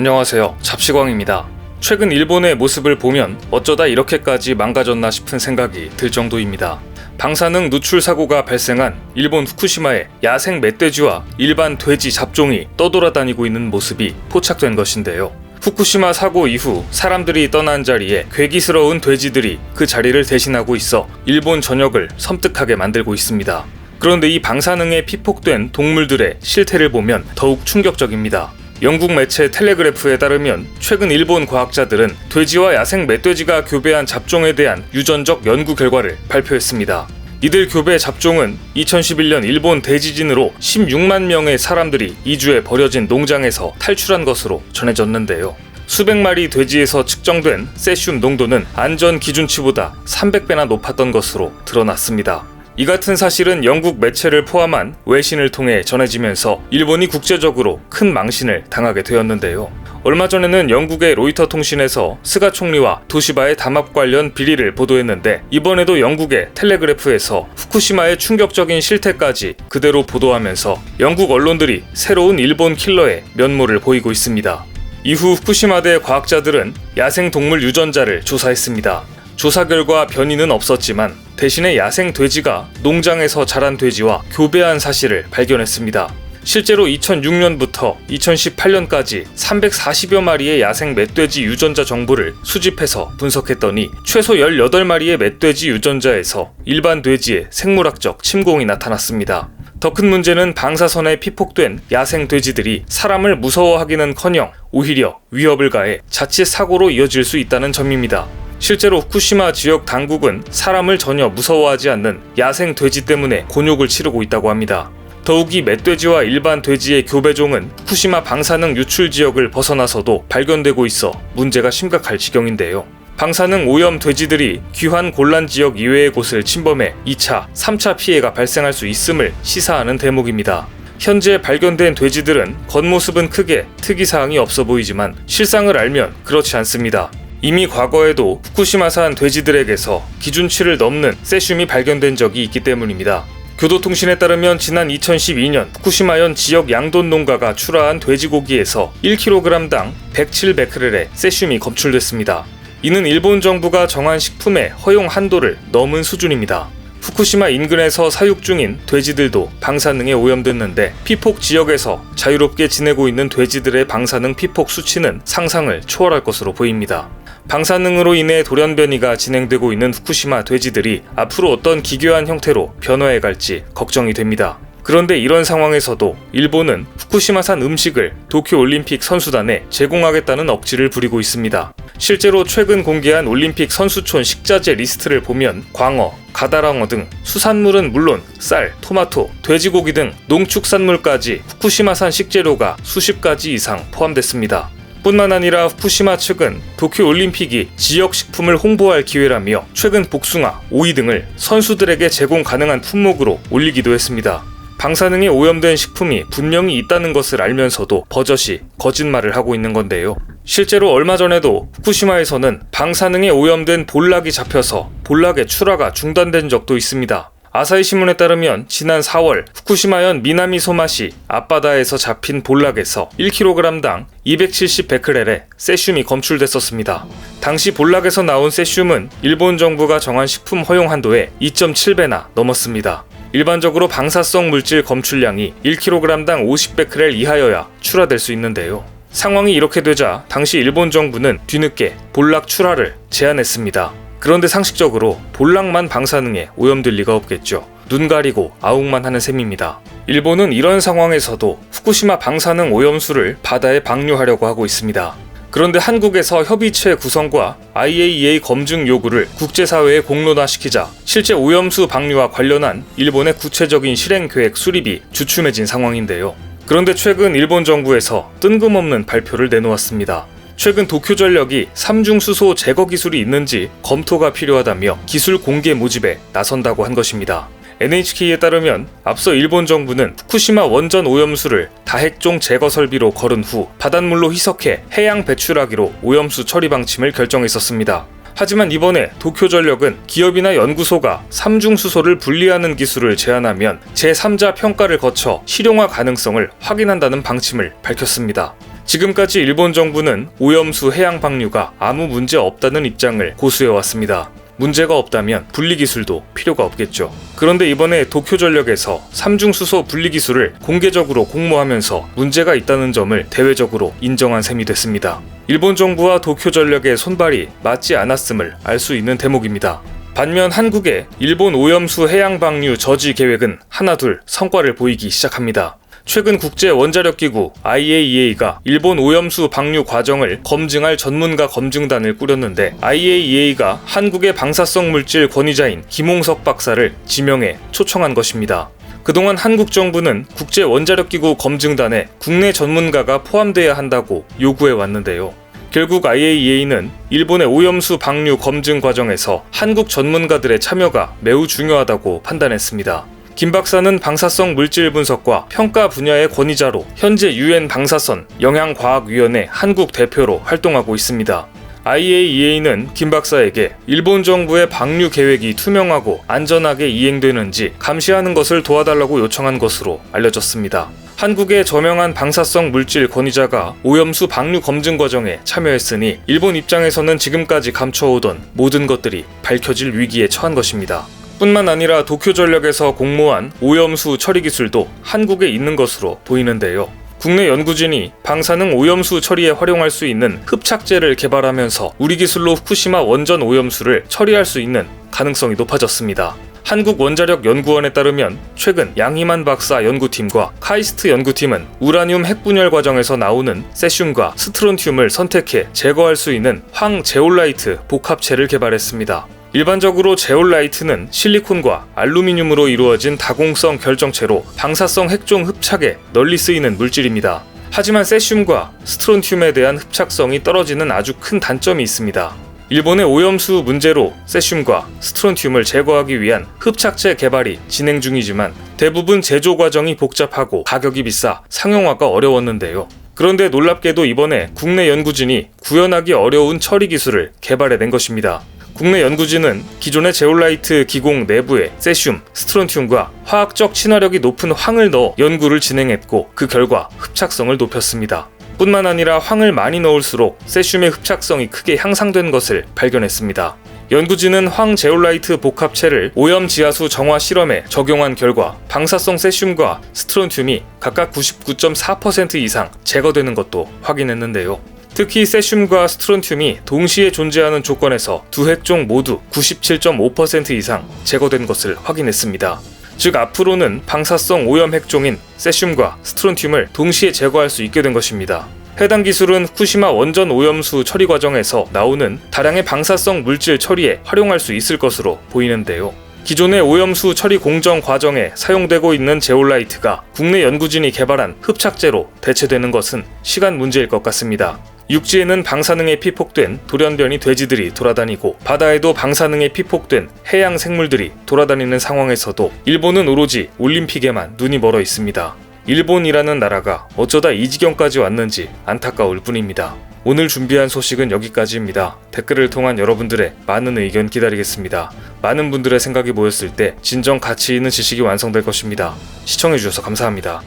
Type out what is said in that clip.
안녕하세요. 잡시광입니다. 최근 일본의 모습을 보면 어쩌다 이렇게까지 망가졌나 싶은 생각이 들 정도입니다. 방사능 누출 사고가 발생한 일본 후쿠시마의 야생 멧돼지와 일반 돼지 잡종이 떠돌아다니고 있는 모습이 포착된 것인데요. 후쿠시마 사고 이후 사람들이 떠난 자리에 괴기스러운 돼지들이 그 자리를 대신하고 있어 일본 전역을 섬뜩하게 만들고 있습니다. 그런데 이 방사능에 피폭된 동물들의 실태를 보면 더욱 충격적입니다. 영국 매체 텔레그래프에 따르면 최근 일본 과학자들은 돼지와 야생 멧돼지가 교배한 잡종에 대한 유전적 연구 결과를 발표했습니다. 이들 교배 잡종은 2011년 일본 대지진으로 16만 명의 사람들이 이주해 버려진 농장에서 탈출한 것으로 전해졌는데요. 수백 마리 돼지에서 측정된 세슘 농도는 안전 기준치보다 300배나 높았던 것으로 드러났습니다. 이 같은 사실은 영국 매체를 포함한 외신을 통해 전해지면서 일본이 국제적으로 큰 망신을 당하게 되었는데요. 얼마 전에는 영국의 로이터 통신에서 스가 총리와 도시바의 담합 관련 비리를 보도했는데 이번에도 영국의 텔레그래프에서 후쿠시마의 충격적인 실태까지 그대로 보도하면서 영국 언론들이 새로운 일본 킬러의 면모를 보이고 있습니다. 이후 후쿠시마대 과학자들은 야생동물 유전자를 조사했습니다. 조사 결과 변이는 없었지만 대신에 야생 돼지가 농장에서 자란 돼지와 교배한 사실을 발견했습니다. 실제로 2006년부터 2018년까지 340여 마리의 야생 멧돼지 유전자 정보를 수집해서 분석했더니 최소 18마리의 멧돼지 유전자에서 일반 돼지의 생물학적 침공이 나타났습니다. 더 큰 문제는 방사선에 피폭된 야생 돼지들이 사람을 무서워하기는커녕 오히려 위협을 가해 자칫 사고로 이어질 수 있다는 점입니다. 실제로 후쿠시마 지역 당국은 사람을 전혀 무서워하지 않는 야생 돼지 때문에 곤욕을 치르고 있다고 합니다. 더욱이 멧돼지와 일반 돼지의 교배종은 후쿠시마 방사능 유출 지역을 벗어나서도 발견되고 있어 문제가 심각할 지경인데요. 방사능 오염 돼지들이 귀환 곤란 지역 이외의 곳을 침범해 2차, 3차 피해가 발생할 수 있음을 시사하는 대목입니다. 현재 발견된 돼지들은 겉모습은 크게 특이사항이 없어 보이지만 실상을 알면 그렇지 않습니다. 이미 과거에도 후쿠시마산 돼지들에게서 기준치를 넘는 세슘이 발견된 적이 있기 때문입니다. 교도통신에 따르면 지난 2012년 후쿠시마현 지역 양돈 농가가 출하한 돼지고기에서 1kg당 107베크렐의 세슘이 검출됐습니다. 이는 일본 정부가 정한 식품의 허용 한도를 넘은 수준입니다. 후쿠시마 인근에서 사육 중인 돼지들도 방사능에 오염됐는데 피폭 지역에서 자유롭게 지내고 있는 돼지들의 방사능 피폭 수치는 상상을 초월할 것으로 보입니다. 방사능으로 인해 돌연변이가 진행되고 있는 후쿠시마 돼지들이 앞으로 어떤 기괴한 형태로 변화해 갈지 걱정이 됩니다. 그런데 이런 상황에서도 일본은 후쿠시마산 음식을 도쿄올림픽 선수단에 제공하겠다는 억지를 부리고 있습니다. 실제로 최근 공개한 올림픽 선수촌 식자재 리스트를 보면 광어, 가다랑어 등 수산물은 물론 쌀, 토마토, 돼지고기 등 농축산물까지 후쿠시마산 식재료가 수십 가지 이상 포함됐습니다. 뿐만 아니라 후쿠시마 측은 도쿄올림픽이 지역 식품을 홍보할 기회라며 최근 복숭아, 오이 등을 선수들에게 제공 가능한 품목으로 올리기도 했습니다. 방사능에 오염된 식품이 분명히 있다는 것을 알면서도 버젓이 거짓말을 하고 있는 건데요. 실제로 얼마 전에도 후쿠시마에서는 방사능에 오염된 볼락이 잡혀서 볼락의 출하가 중단된 적도 있습니다. 아사히 신문에 따르면 지난 4월 후쿠시마현 미나미소마시 앞바다에서 잡힌 볼락에서 1kg당 270베크렐의 세슘이 검출됐었습니다. 당시 볼락에서 나온 세슘은 일본 정부가 정한 식품 허용 한도의 2.7배나 넘었습니다. 일반적으로 방사성 물질 검출량이 1kg당 50베크렐 이하여야 출하될 수 있는데요. 상황이 이렇게 되자 당시 일본 정부는 뒤늦게 볼락 출하를 제한했습니다. 그런데 상식적으로 볼락만 방사능에 오염될 리가 없겠죠. 눈 가리고 아웅만 하는 셈입니다. 일본은 이런 상황에서도 후쿠시마 방사능 오염수를 바다에 방류하려고 하고 있습니다. 그런데 한국에서 협의체 구성과 IAEA 검증 요구를 국제사회에 공론화시키자 실제 오염수 방류와 관련한 일본의 구체적인 실행계획 수립이 주춤해진 상황인데요. 그런데 최근 일본 정부에서 뜬금없는 발표를 내놓았습니다. 최근 도쿄전력이 삼중수소 제거 기술이 있는지 검토가 필요하다며 기술 공개 모집에 나선다고 한 것입니다. NHK에 따르면 앞서 일본 정부는 후쿠시마 원전 오염수를 다핵종 제거 설비로 거른 후 바닷물로 희석해 해양 배출하기로 오염수 처리 방침을 결정했었습니다. 하지만 이번에 도쿄전력은 기업이나 연구소가 삼중수소를 분리하는 기술을 제안하면 제3자 평가를 거쳐 실용화 가능성을 확인한다는 방침을 밝혔습니다. 지금까지 일본 정부는 오염수 해양 방류가 아무 문제 없다는 입장을 고수해왔습니다. 문제가 없다면 분리기술도 필요가 없겠죠. 그런데 이번에 도쿄전력에서 삼중수소 분리기술을 공개적으로 공모하면서 문제가 있다는 점을 대외적으로 인정한 셈이 됐습니다. 일본 정부와 도쿄전력의 손발이 맞지 않았음을 알 수 있는 대목입니다. 반면 한국의 일본 오염수 해양 방류 저지 계획은 하나둘 성과를 보이기 시작합니다. 최근 국제원자력기구 IAEA가 일본 오염수 방류 과정을 검증할 전문가 검증단을 꾸렸는데 IAEA가 한국의 방사성 물질 권위자인 김홍석 박사를 지명해 초청한 것입니다. 그동안 한국 정부는 국제원자력기구 검증단에 국내 전문가가 포함돼야 한다고 요구해 왔는데요. 결국 IAEA는 일본의 오염수 방류 검증 과정에서 한국 전문가들의 참여가 매우 중요하다고 판단했습니다. 김 박사는 방사성 물질 분석과 평가 분야의 권위자로 현재 UN 방사선 영양과학위원회 한국 대표로 활동하고 있습니다. IAEA는 김 박사에게 일본 정부의 방류 계획이 투명하고 안전하게 이행되는지 감시하는 것을 도와달라고 요청한 것으로 알려졌습니다. 한국의 저명한 방사성 물질 권위자가 오염수 방류 검증 과정에 참여했으니 일본 입장에서는 지금까지 감춰오던 모든 것들이 밝혀질 위기에 처한 것입니다. 뿐만 아니라 도쿄전력에서 공모한 오염수 처리 기술도 한국에 있는 것으로 보이는데요. 국내 연구진이 방사능 오염수 처리에 활용할 수 있는 흡착제를 개발하면서 우리 기술로 후쿠시마 원전 오염수를 처리할 수 있는 가능성이 높아졌습니다. 한국원자력연구원에 따르면 최근 양희만 박사 연구팀과 카이스트 연구팀은 우라늄 핵분열 과정에서 나오는 세슘과 스트론튬을 선택해 제거할 수 있는 황제올라이트 복합체를 개발했습니다. 일반적으로 제올라이트는 실리콘과 알루미늄으로 이루어진 다공성 결정체로 방사성 핵종 흡착에 널리 쓰이는 물질입니다. 하지만 세슘과 스트론튬에 대한 흡착성이 떨어지는 아주 큰 단점이 있습니다. 일본의 오염수 문제로 세슘과 스트론튬을 제거하기 위한 흡착제 개발이 진행 중이지만 대부분 제조 과정이 복잡하고 가격이 비싸 상용화가 어려웠는데요. 그런데 놀랍게도 이번에 국내 연구진이 구현하기 어려운 처리 기술을 개발해낸 것입니다. 국내 연구진은 기존의 제올라이트 기공 내부에 세슘, 스트론튬과 화학적 친화력이 높은 황을 넣어 연구를 진행했고 그 결과 흡착성을 높였습니다. 뿐만 아니라 황을 많이 넣을수록 세슘의 흡착성이 크게 향상된 것을 발견했습니다. 연구진은 황제올라이트 복합체를 오염 지하수 정화 실험에 적용한 결과 방사성 세슘과 스트론튬이 각각 99.4% 이상 제거되는 것도 확인했는데요. 특히 세슘과 스트론튬이 동시에 존재하는 조건에서 두 핵종 모두 97.5% 이상 제거된 것을 확인했습니다. 즉 앞으로는 방사성 오염 핵종인 세슘과 스트론튬을 동시에 제거할 수 있게 된 것입니다. 해당 기술은 후쿠시마 원전 오염수 처리 과정에서 나오는 다량의 방사성 물질 처리에 활용할 수 있을 것으로 보이는데요. 기존의 오염수 처리 공정 과정에 사용되고 있는 제올라이트가 국내 연구진이 개발한 흡착제로 대체되는 것은 시간 문제일 것 같습니다. 육지에는 방사능에 피폭된 돌연변이 돼지들이 돌아다니고 바다에도 방사능에 피폭된 해양 생물들이 돌아다니는 상황에서도 일본은 오로지 올림픽에만 눈이 멀어 있습니다. 일본이라는 나라가 어쩌다 이 지경까지 왔는지 안타까울 뿐입니다. 오늘 준비한 소식은 여기까지입니다. 댓글을 통한 여러분들의 많은 의견 기다리겠습니다. 많은 분들의 생각이 모였을 때 진정 가치 있는 지식이 완성될 것입니다. 시청해주셔서 감사합니다.